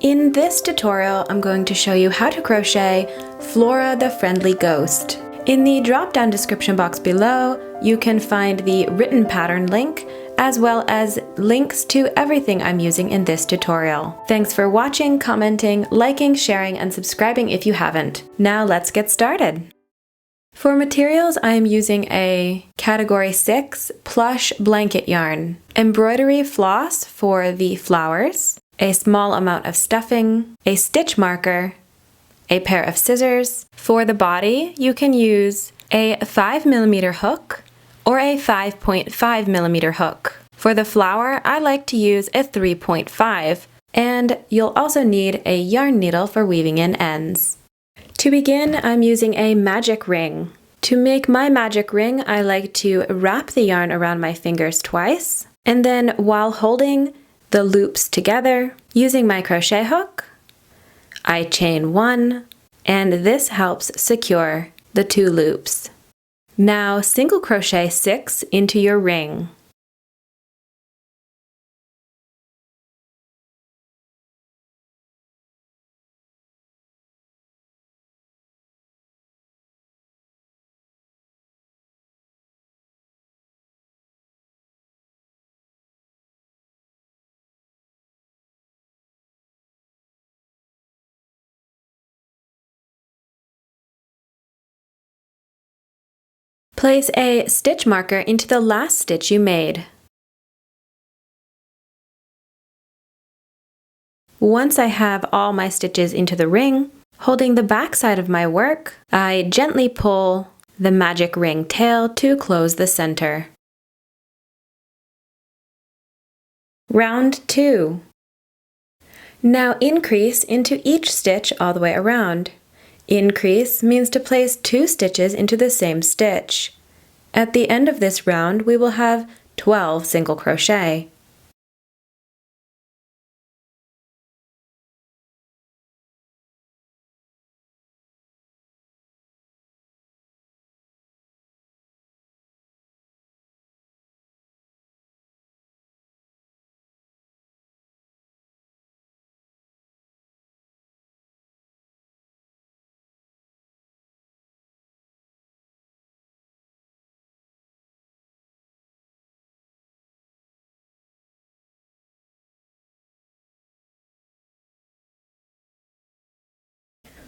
In this tutorial, I'm going to show you how to crochet Flora the Friendly Ghost. In the drop-down description box below, you can find the written pattern link, as well as links to everything I'm using in this tutorial. Thanks for watching, commenting, liking, sharing, and subscribing if you haven't. Now let's get started. For materials, I am using a Category 6 plush blanket yarn, embroidery floss for the flowers, a small amount of stuffing, a stitch marker, a pair of scissors. For the body, you can use a 5mm hook or a 5.5mm hook. For the flower, I like to use a 3.5, and you'll also need a yarn needle for weaving in ends. To begin, I'm using a magic ring. To make my magic ring, I like to wrap the yarn around my fingers twice, and then while holding the loops together, using my crochet hook, I chain one, and this helps secure the two loops. Now single crochet 6 into your ring. Place a stitch marker into the last stitch you made. Once I have all my stitches into the ring, holding the back side of my work, I gently pull the magic ring tail to close the center. Round 2. Now increase into each stitch all the way around. Increase means to place 2 stitches into the same stitch. At the end of this round, we will have 12 single crochet.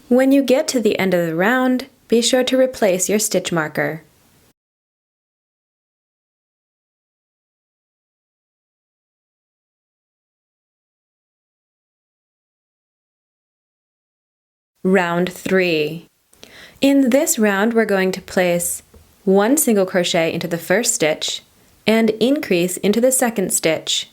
When you get to the end of the round, be sure to replace your stitch marker. Round 3. In this round, we're going to place 1 single crochet into the first stitch and increase into the second stitch.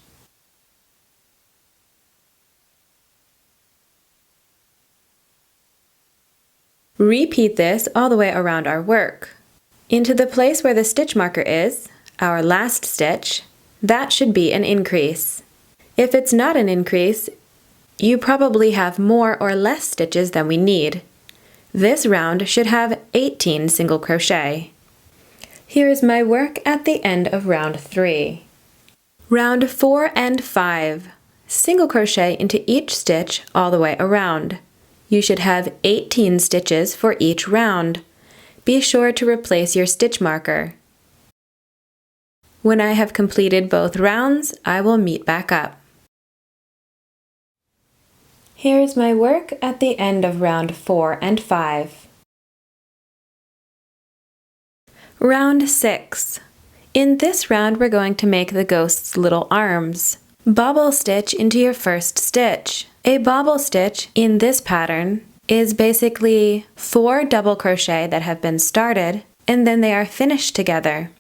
Repeat this all the way around our work. Into the place where the stitch marker is, our last stitch, that should be an increase. If it's not an increase, you probably have more or less stitches than we need. This round should have 18 single crochet. Here is my work at the end of round 3. Round 4 and 5. Single crochet into each stitch all the way around. You should have 18 stitches for each round. Be sure to replace your stitch marker. When I have completed both rounds, I will meet back up. Here is my work at the end of round 4 and 5. Round 6. In this round, we're going to make the ghost's little arms. Bobble stitch into your first stitch. A bobble stitch in this pattern is basically 4 double crochet that have been started, and then they are finished together.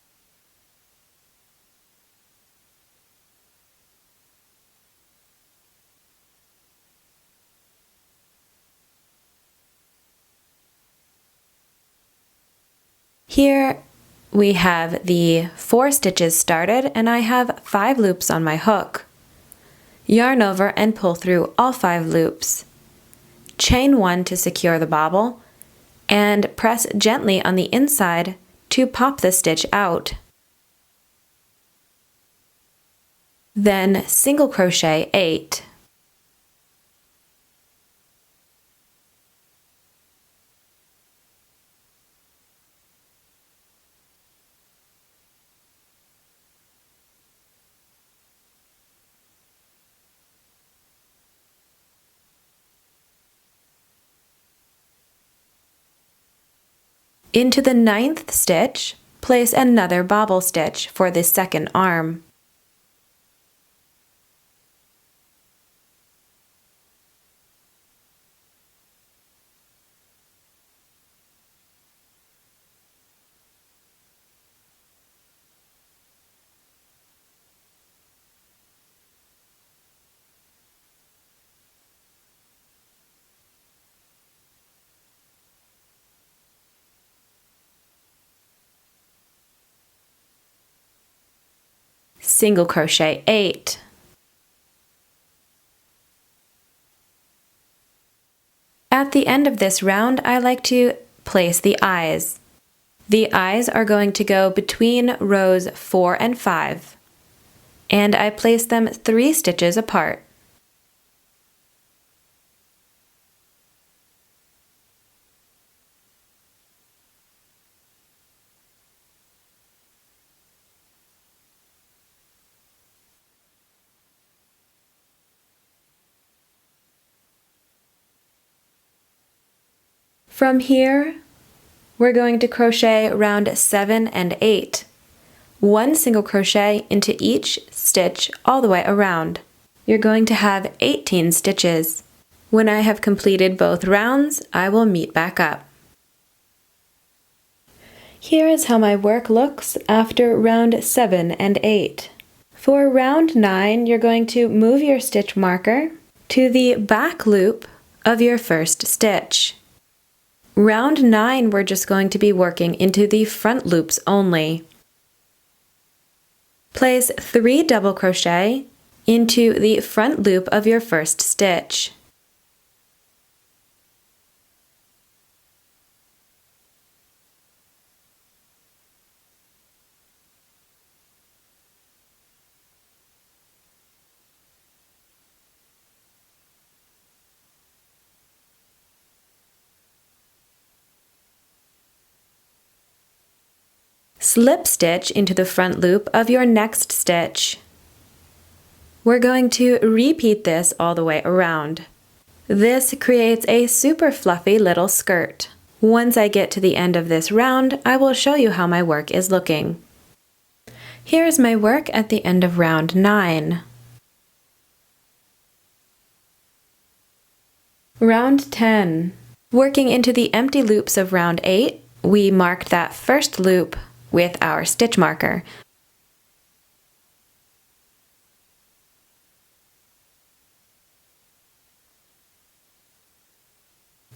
Here we have the 4 stitches started, and I have 5 loops on my hook. Yarn over and pull through all 5 loops. Chain 1 to secure the bobble, and press gently on the inside to pop the stitch out. Then single crochet 8. Into the 9th stitch, place another bobble stitch for the second arm. Single crochet 8. At the end of this round, I like to place the eyes. The eyes are going to go between rows 4 and 5, and I place them 3 stitches apart. From here, we're going to crochet round 7 and 8. 1 single crochet into each stitch all the way around. You're going to have 18 stitches. When I have completed both rounds, I will meet back up. Here is how my work looks after round 7 and 8. For round 9, you're going to move your stitch marker to the back loop of your first stitch. Round 9, we're just going to be working into the front loops only. Place 3 double crochet into the front loop of your first stitch. Slip stitch into the front loop of your next stitch. We're going to repeat this all the way around. This creates a super fluffy little skirt. Once I get to the end of this round, I will show you how my work is looking. Here is my work at the end of round 9. Round 10. Working into the empty loops of round 8, we marked that first loop with our stitch marker.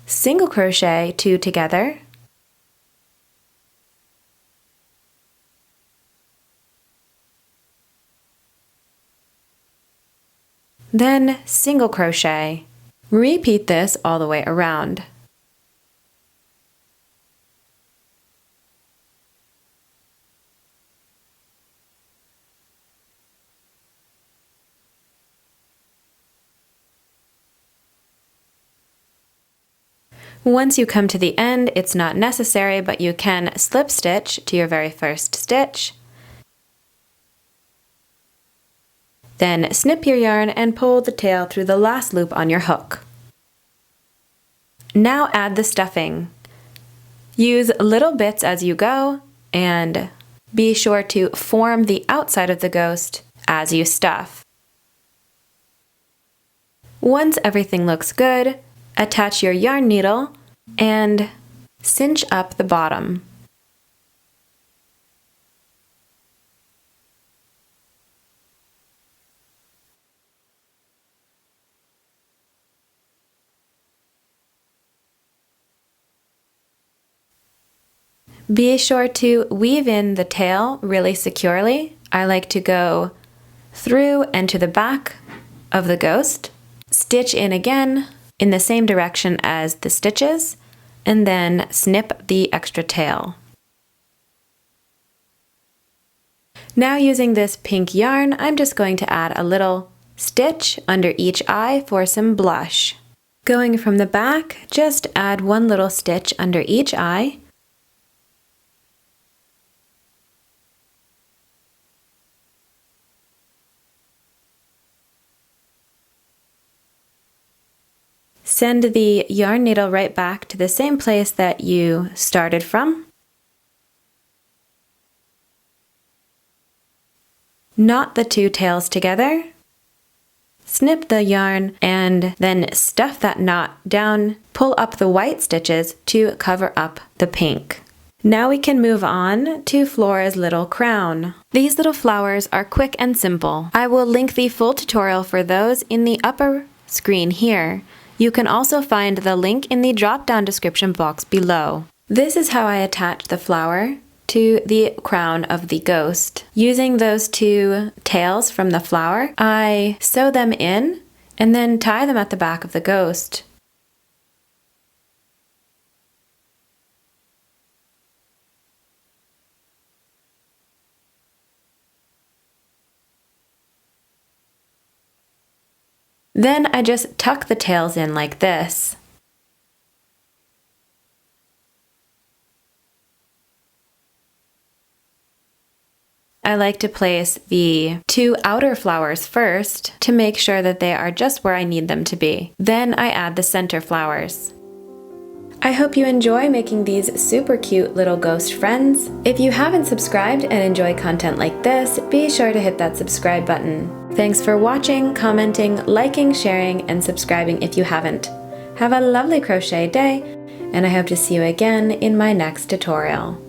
Single crochet 2 together, then single crochet. Repeat this all the way around. Once you come to the end, it's not necessary, but you can slip stitch to your very first stitch. Then snip your yarn and pull the tail through the last loop on your hook. Now add the stuffing. Use little bits as you go, and be sure to form the outside of the ghost as you stuff. Once everything looks good, attach your yarn needle and cinch up the bottom. Be sure to weave in the tail really securely. I like to go through and to the back of the ghost, stitch in again in the same direction as the stitches, and then snip the extra tail. Now using this pink yarn, I'm just going to add a little stitch under each eye for some blush. Going from the back, just add one little stitch under each eye. Send the yarn needle right back to the same place that you started from. Knot the two tails together. Snip the yarn and then stuff that knot down. Pull up the white stitches to cover up the pink. Now we can move on to Flora's little crown. These little flowers are quick and simple. I will link the full tutorial for those in the upper screen here. You can also find the link in the drop-down description box below. This is how I attach the flower to the crown of the ghost. Using those two tails from the flower, I sew them in and then tie them at the back of the ghost. Then I just tuck the tails in like this. I like to place the two outer flowers first to make sure that they are just where I need them to be. Then I add the center flowers. I hope you enjoy making these super cute little ghost friends. If you haven't subscribed and enjoy content like this, be sure to hit that subscribe button. Thanks for watching, commenting, liking, sharing, and subscribing if you haven't. Have a lovely crochet day, and I hope to see you again in my next tutorial.